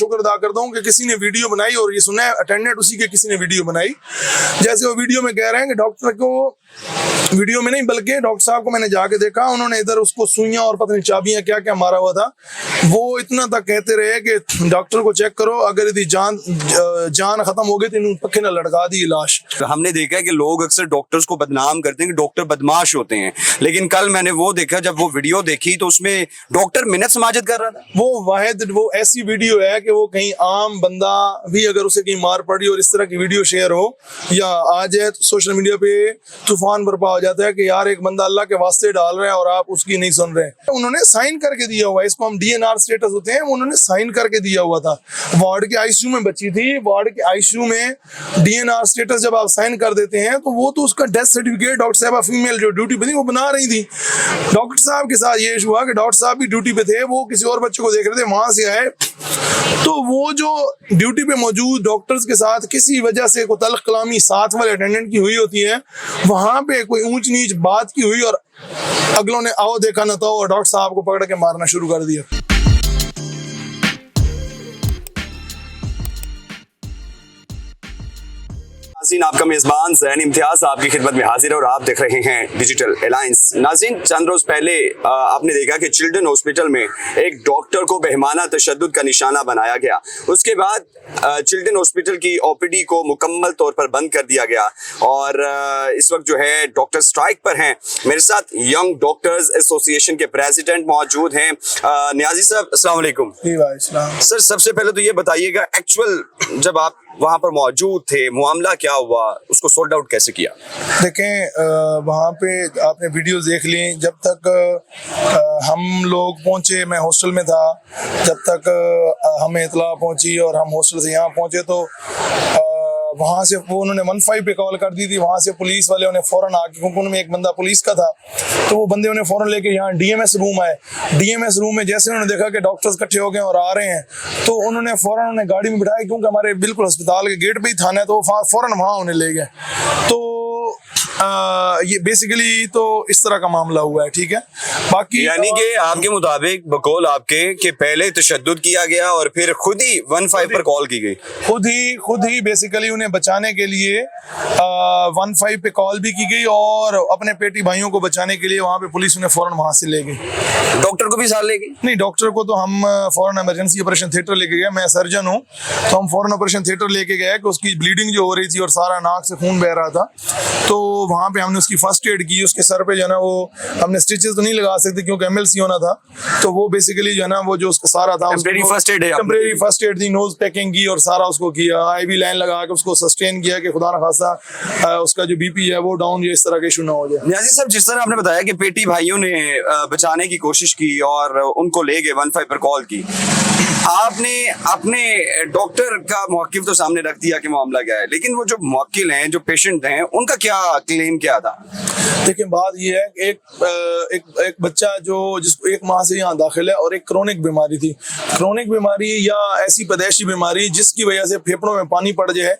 शुक्र अदा करता हूँ कि किसी ने वीडियो बनाई और ये सुना है, अटेंडेंट उसी के किसी ने वीडियो बनाई। जैसे वो वीडियो में कह रहे हैं कि डॉक्टर को, वीडियो में नहीं बल्कि डॉक्टर साहब को मैंने जाके देखा, उन्होंने इधर उसको सुइयां और पता नहीं चाबियां क्या क्या मारा हुआ था। वो इतना तक कहते रहे कि डॉक्टर को चेक करो, अगर यदि जान खत्म हो गई तो इन पक्के न लटका दी लाश। हमने देखा है कि लोग अक्सर डॉक्टर्स को बदनाम करते हैं कि डॉक्टर बदमाश होते हैं, लेकिन कल मैंने वो देखा, जब वो वीडियो देखी तो उसमें डॉक्टर मिन्नत समाजत कर रहा था। वो ऐसी वीडियो है कि वो कहीं आम बंदा भी अगर उसे कहीं मार पड़ी और इस तरह की वीडियो शेयर हो या आ जाए तो सोशल मीडिया पे तूफान बर्पा हो जाता है कि यार एक बंदा अल्लाह के वास्ते डाल रहा है और आप उसकी नहीं सुन रहे हैं। उन्होंने साइन करके दिया हुआ है, इसको हम DNR स्टेटस होते हैं, उन्होंने साइन करके दिया हुआ था। वार्ड के ICU में बच्ची थी, वार्ड के ICU में DNR स्टेटस जब आप साइन कर देते हैं तो वो तो उसका डेथ सर्टिफिकेट डॉक्टर साहब फीमेल जो ड्यूटी पे थी वो बना रही थी। डॉक्टर साहब के साथ ये हुआ कि डॉक्टर साहब भी ड्यूटी पे थे, वो किसी और बच्चे को देख रहे थे, वहां से आए तो वो जो ड्यूटी पे मौजूद डॉक्टर्स के साथ किसी वजह से कोई तल्ख कलामी साथ वाले अटेंडेंट की हुई होती है, वहां पे कोई ऊंच नीच बात की हुई और अगलों ने आओ देखा न तो और डॉक्टर साहब को पकड़ के मारना शुरू कर दिया। नाज़रीन, आपका मेजबान ज़ैन इम्तियाज आपकी खिदमत में हाजिर है और आप देख रहे हैं डिजिटल अलायंस। नाज़रीन, चंद रोज पहले आपने देखा कि चिल्ड्रन हॉस्पिटल में एक डॉक्टर को बेहमाना तशद्दुद का निशाना बनाया गया। उसके बाद चिल्ड्रन हॉस्पिटल की OPD को मुकम्मल तौर पर बंद कर दिया गया और इस वक्त जो है डॉक्टर स्ट्राइक पर हैं। मेरे साथ यंग डॉक्टर्स एसोसिएशन के प्रेसिडेंट मौजूद हैं। नियाजी साहब, अस्सलाम वालेकुम। सर, सबसे पहले तो ये बताइएगा, एक्चुअल जब आप वहां पर मौजूद थे, मामला क्या हुआ, उसको सॉर्ट आउट कैसे किया? देखें, वहाँ पे आपने वीडियोस देख ली। जब तक हम लोग पहुँचे, मैं हॉस्टल में था, जब तक हमें इतला पहुँची और हम हॉस्टल से यहाँ पहुँचे तो वहाँ से वो उन्होंने 15 पे कॉल कर दी थी। वहाँ से पुलिस वाले उन्हें फौरन आके, क्योंकि उनमें एक बंदा पुलिस का था, तो वो बंदे उन्हें फौरन लेके यहाँ DMS रूम आए। DMS रूम में जैसे उन्होंने देखा कि डॉक्टर्स इकट्ठे हो गए और आ रहे हैं तो उन्होंने फौरन उन्हें गाड़ी में बिठाया, क्योंकि हमारे बिल्कुल अस्पताल के गेट पे ही थाना है, तो फौरन वहाँ उन्हें ले गए। तो ये बेसिकली तो इस तरह का मामला हुआ है, ठीक है। बाकी यानी कि आपके मुताबिक बकौल आपके कि पहले तशद्दुद किया गया और फिर खुद ही 15 पर कॉल की गई, खुद ही बेसिकली उन्हें बचाने के लिए 15 पे कॉल भी की गई और अपने पेटी भाइयों को बचाने के लिए वहाँ पे पुलिस उन्हें फौरन वहाँ से ले गई। डॉक्टर को भी साथ ले गई? नहीं, डॉक्टर को तो हम फौरन इमरजेंसी ऑपरेशन थिएटर लेके गए। मैं सर्जन हूँ, तो हम फौरन ऑपरेशन थिएटर लेके गए कि उसकी ब्लीडिंग जो हो रही थी और सारा नाक से खून बह रहा था, तो वहाँ पे हमने उसकी फर्स्ट एड की। उसके सर पे जो है ना, वो हमने स्टिचेस तो नहीं लगा सकते क्योंकि MLC होना था, तो वो बेसिकली जो है ना, वो जो उसका सारा था टेम्परेरी फर्स्ट एड थी, नोज पैकिंग की और सारा उसको किया, IV लाइन लगा के उसको सस्टेन किया कि खुदा न खासा उसका जो BP है वो डाउन या इस तरह के इशू ना हो जाए। नियाजी साहब, जिस तरह आपने बताया कि पेटी भाइयों ने बचाने की कोशिश की और उनको ले गए, 15 पर कॉल की, आपने अपने डॉक्टर का मौक़िफ़ तो सामने रख दिया कि मामला क्या है, लेकिन वो जो मौकिल हैं, जो पेशेंट हैं, उनका क्या क्लेम क्या था? देखिए, बात ये है कि एक बच्चा जिसको 1 माह से यहाँ दाखिल है और एक क्रोनिक बीमारी थी, क्रोनिक बीमारी या ऐसी पैदाइशी बीमारी जिसकी वजह से फेफड़ों में पानी पड़ जाए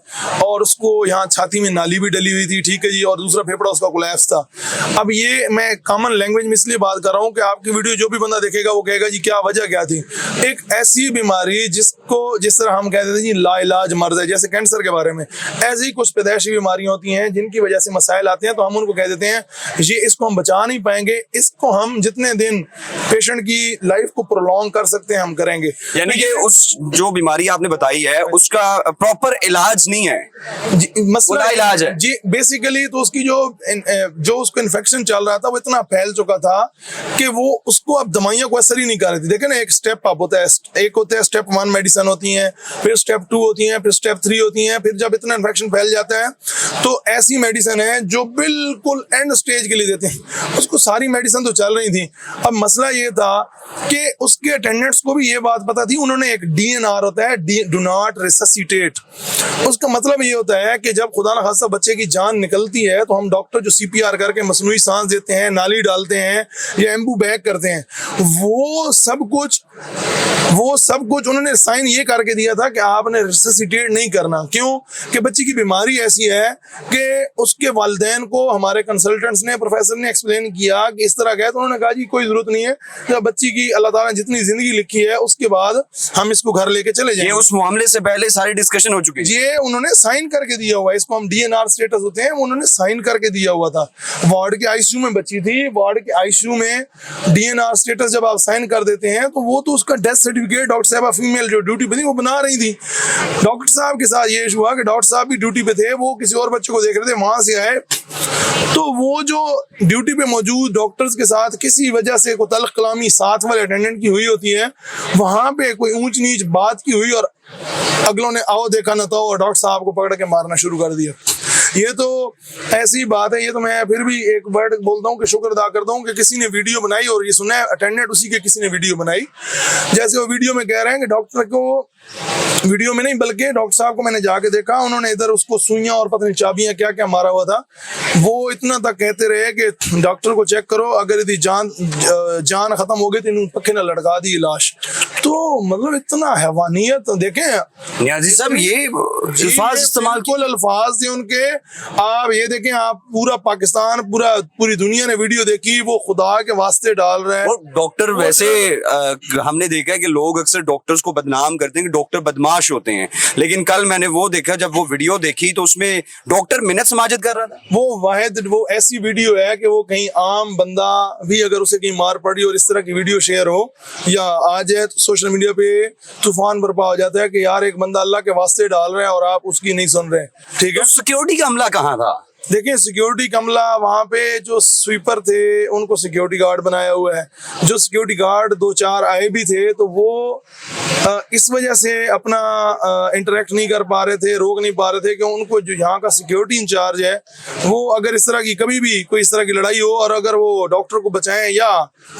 और उसको यहाँ छाती में नाली भी डली हुई थी, ठीक है जी, और दूसरा फेफड़ा उसका कोलैप्स था। अब ये मैं कॉमन लैंग्वेज में इसलिए बात कर रहा हूँ कि आपकी वीडियो जो भी बंदा देखेगा वो कहेगा जी क्या वजह क्या थी। एक ऐसी बीमारी जिसको जिस तरह हम कहते थे जी लाइलाज मर्ज है, जैसे कैंसर के बारे में, ऐसी कुछ पैदाइशी बीमारियां होती हैं जिनकी वजह से मसाइल आते हैं, तो हम उनको कह देते हैं ये इसको हम बचा नहीं पाएंगे, इसको हम जितने दिन पेशेंट की लाइफ को प्रोलॉन्ग कर सकते हैं हम करेंगे। यानी कि उस जो बीमारी आपने बताई है उसका प्रॉपर इलाज नहीं है, मसला इलाज है जी। बेसिकली तो उसकी जो उसको इन्फेक्शन चल रहा था वो इतना फैल चुका था कि वो उसको अब दवाइयां को असर ही नहीं कर रही थी। देखे ना, एक स्टेप अप होता है, एक होता है स्टेप 1 मेडिसिन होती है, फिर स्टेप 2 होती है, फिर स्टेप 3 होती है, फिर जब इतना इन्फेक्शन फैल जाता है तो ऐसी मेडिसिन है जो बिल्कुल एंड स्टेज के लिए देते हैं। उसको सारी मेडिसिन तो चल रही थी। अब मसला ये था कि उसके अटेंडेंट्स को भी ये बात पता थी, उन्होंने एक DNR होता है, डू नॉट रिससिटेट। उसका मतलब ये होता है कि जब खुदा न खास्ता बच्चे की जान निकलती है तो हम डॉक्टर जो CPR करके मसनूई सांस देते हैं, नाली डालते हैं या एम्बू बैग करते हैं, वो सब कुछ उन्होंने साइन ये करके दिया था कि आपने रिससिटेट नहीं करना। क्यों? कि बच्ची की बीमारी ऐसी है कि उसके वालिदैन वालिदैन को हमारे कंसल्टेंट्स ने, प्रोफेसर ने एक्सप्लेन किया कि इस तरह का है, तो उन्होंने कहा जी कोई जरूरत नहीं है, जब बच्ची की अल्लाह ताला ने जितनी जिंदगी लिखी है उसके बाद हम इसको घर लेके चले ये जाएंगे। उस मामले से पहले सारी डिस्कशन हो चुकी है। ये उन्होंने साइन करके दिया हुआ है, इसको हम DNR स्टेटस होते हैं, वो उन्होंने साइन करके दिया हुआ था। वार्ड के आईसीयू में बच्ची थी, वार्ड के आईसीयू में DNR स्टेटस जब आप साइन कर देते हैं तो वो तो उसका डेथ सर्टिफिकेट डॉक्टर साहब फीमेल जो ड्यूटी पे थी वो बना रही थी। डॉक्टर साहब के साथ ये इशू हुआ कि डॉक्टर साहब भी ड्यूटी पे थे, वो किसी और बच्चे को देख रहे थे, वहां से आए तो वो जो ड्यूटी पे मौजूद डॉक्टर्स के साथ किसी वजह से कोई तल्ख कलामी साथ वाले अटेंडेंट की हुई होती है, वहां पे कोई ऊंच नीच बात की हुई और अगलों ने आओ देखा न तो और डॉक्टर साहब को पकड़ के मारना शुरू कर दिया। ये तो ऐसी बात है। ये तो मैं फिर भी एक वर्ड बोलता हूँ कि शुक्र अदा करता हूँ कि किसी ने वीडियो बनाई और ये सुना है अटेंडेंट उसी के किसी ने वीडियो बनाई। जैसे वो वीडियो में कह रहे हैं कि डॉक्टर को, वीडियो में नहीं बल्कि डॉक्टर साहब को मैंने जाके देखा, उन्होंने इधर उसको सुइयां और पता नहीं चाबियां क्या क्या मारा हुआ था। वो इतना तक कहते रहे कि डॉक्टर को चेक करो, अगर यदि जान खत्म हो गई तो इन पक्के न लटका दी लाश। तो मतलब इतना हैवानियत देखें नियाजी साहब, ये अल्फाज इस्तेमाल बिल्कुल अल्फाज थे उनके। आप ये देखें, आप पूरा पाकिस्तान, पूरी दुनिया ने वीडियो देखी, वो खुदा के वास्ते डाल रहे हैं। और डॉक्टर वैसे हमने देखा है कि लोग अक्सर डॉक्टर्स को बदनाम करते हैं कि डॉक्टर बदमाश होते हैं, लेकिन कल मैंने वो देखा, जब वो वीडियो देखी तो उसमें डॉक्टर मिन्नत समाजत कर रहा था। वो ऐसी वीडियो है कि वो कहीं आम बंदा भी अगर उसे कहीं मार पड़ी और इस तरह की वीडियो शेयर हो या आ जाए तो सोशल मीडिया पे तूफान बर्पा हो जाता है कि यार एक बंदा अल्लाह के वास्ते डाल रहा है और आप उसकी नहीं सुन रहे। ठीक है, तो सिक्योरिटी का हमला कहाँ था? देखिए सिक्योरिटी कमला, वहां पे जो स्वीपर थे उनको सिक्योरिटी गार्ड बनाया हुआ है। जो सिक्योरिटी गार्ड 2-4 आए भी थे तो वो इस वजह से अपना इंटरेक्ट नहीं कर पा रहे थे, रोक नहीं पा रहे थे कि उनको जो यहाँ का सिक्योरिटी इंचार्ज है वो अगर इस तरह की कभी भी कोई इस तरह की लड़ाई हो और अगर वो डॉक्टर को बचाएं या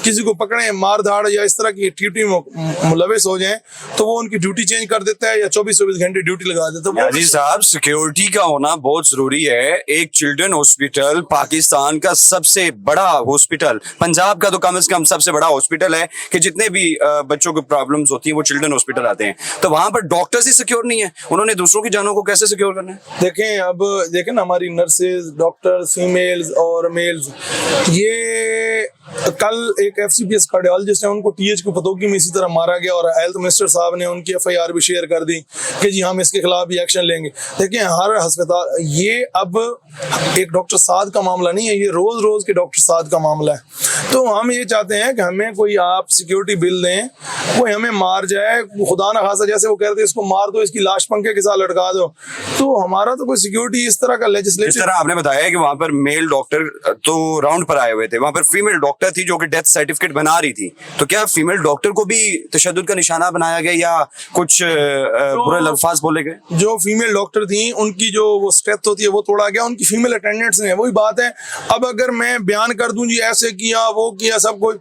किसी को पकड़े मार धाड़ या इस तरह की एक्टिविटी में मुलविस हो जाए तो वो उनकी ड्यूटी चेंज कर देता है या 24-24 घंटे ड्यूटी लगा देता है। जी साहब, सिक्योरिटी का होना बहुत जरूरी है। एक चिल्ड्रन हॉस्पिटल पाकिस्तान का सबसे बड़ा हॉस्पिटल, पंजाब का तो कम से कम सबसे बड़ा हॉस्पिटल है कि जितने भी बच्चों को प्रॉब्लम्स होती हैं वो चिल्ड्रन हॉस्पिटल आते हैं। तो वहां पर डॉक्टर्स ही सिक्योर नहीं है, उन्होंने दूसरों की जानों को कैसे सिक्योर करना है? देखें, अब देखें ना, हमारी नर्सेज, डॉक्टर्स, फीमेल्स और मेल्स, ये कल एक FCPS कार्डियोलॉजिस्ट है, उनको TH को फतोगी में इसी तरह मारा गया और हेल्थ मिनिस्टर साहब ने उनकी FIR भी शेयर कर दी कि जी हम इसके खिलाफ भी एक्शन लेंगे। देखें, हर अस्पताल, ये अब एक डॉक्टर साद का मामला नहीं है, ये रोज रोज के डॉक्टर साद का मामला है। तो हम ये चाहते हैं कि हमें कोई आप सिक्योरिटी बिल दें, कोई हमें मार जाए, खुदा ना खासा जैसे वो कहते हैं इसको मार दो, इसकी लाश पंखे के साथ लटका दो, तो हमारा तो कोई सिक्योरिटी इस तरह का लेजिस्लेटिव। इस तरह आपने बताया कि वहां पर मेल डॉक्टर तो राउंड पर आए हुए थे, वहां पर फीमेल डॉक्टर थी जो कि डेथ सर्टिफिकेट बना रही थी, तो क्या फीमेल डॉक्टर को भी तशद्दुद का निशाना बनाया गया या कुछ बुरे अल्फाज बोले गए? जो फीमेल डॉक्टर थी उनकी जो वो स्ट्रेंथ होती है वो तोड़ा गया, उनकी फीमेल अटेंडेंट्स ने। वही बात है, अब अगर मैं बयान कर दूं जी ऐसे किया वो किया सब कुछ,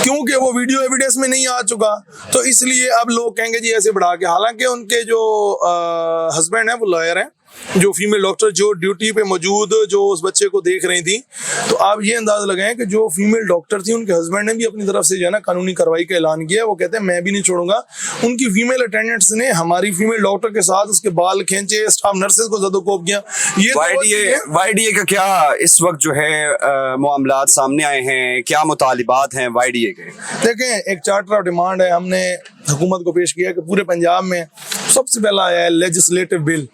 क्योंकि वो वीडियो एविडेंस में नहीं आ चुका तो इसलिए अब लोग कहेंगे जी ऐसे बढ़ा के। हालांकि उनके जो हस्बैंड है वो लॉयर हैं, जो फीमेल डॉक्टर जो ड्यूटी पे मौजूद जो उस बच्चे को देख रही थी, तो आप ये अंदाजा लगाएं कि जो फीमेल डॉक्टर थी उनके हस्बैंड ने भी अपनी तरफ से जो है ना कानूनी कार्रवाई का ऐलान किया। वो कहते हैं मैं भी नहीं छोड़ूंगा। उनकी फीमेल अटेंडेंट्स ने हमारी फीमेल डॉक्टर के साथ उसके बाल खींचे, स्टाफ नर्सेज को ज़दोकोब किया। ये YDA का क्या इस वक्त जो है मामलात सामने आए हैं, क्या मुतालिबात हैं YDA के? देखें, एक चार्टर ऑफ डिमांड है, हमने हुकूमत को पेश किया कि पूरे पंजाब में सबसे पहला आया है लेजिस्लेटिव बिल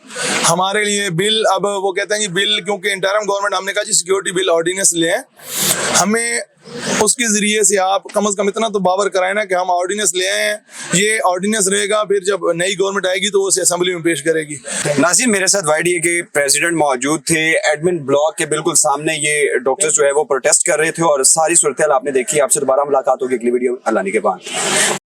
हमारे लिए। बिल, अब वो कहते हैं कि बिल, क्योंकि इंटरिम गवर्नमेंट, हमने कहा जी सिक्योरिटी बिल ऑर्डिनेंस ले आए, हमें उसके जरिए से आप कम से कम इतना तो बावर कराए ना कि हम ऑर्डिनेंस ले आए हैं। ये ऑर्डिनेंस रहेगा, फिर जब नई गवर्नमेंट आएगी तो उसे असेंबली में पेश करेगी। नाज़रीन, मेरे साथ YDA के प्रेसिडेंट मौजूद थे। एडमिन ब्लॉक के बिल्कुल सामने ये डॉक्टर्स जो है वो प्रोटेस्ट कर रहे थे और सारी सूरत आपने देखी। आपसे दोबारा मुलाकात होगी अगली वीडियो। अल्लाह के बाद।